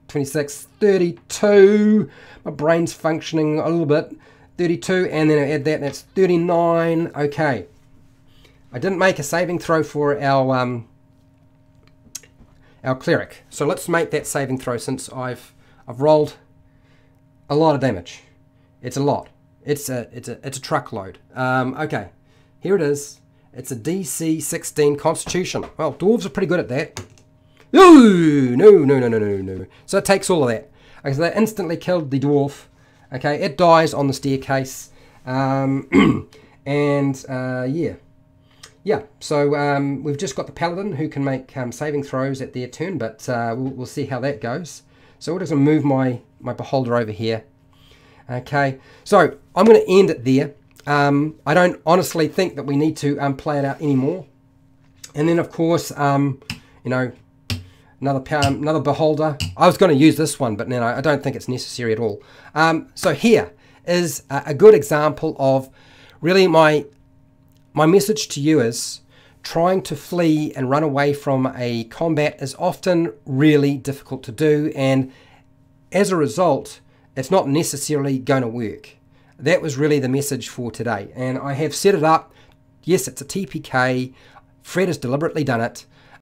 26, 32. My brain's functioning a little bit. 32, and then I add that, that's 39. Okay. I didn't make a saving throw for our our cleric. So let's make that saving throw, since I've rolled a lot of damage. It's a lot. It's a truckload. Okay, here it is. It's a DC 16 Constitution. Well, dwarves are pretty good at that. No. So it takes all of that. Okay, so that instantly killed the dwarf. Okay, it dies on the staircase. Yeah. So we've just got the Paladin who can make saving throws at their turn, but we'll see how that goes. So we're just going to move my beholder over here. Okay, so I'm going to end it there. I don't honestly think that we need to play it out anymore. And then, of course, you know, another beholder. I was going to use this one, but now I don't think it's necessary at all. So here is a good example of really my message to you is trying to flee and run away from a combat is often really difficult to do, and as a result, it's not necessarily going to work. That was really the message for today, and I have set it up. Yes, it's a TPK. Fred has deliberately done it.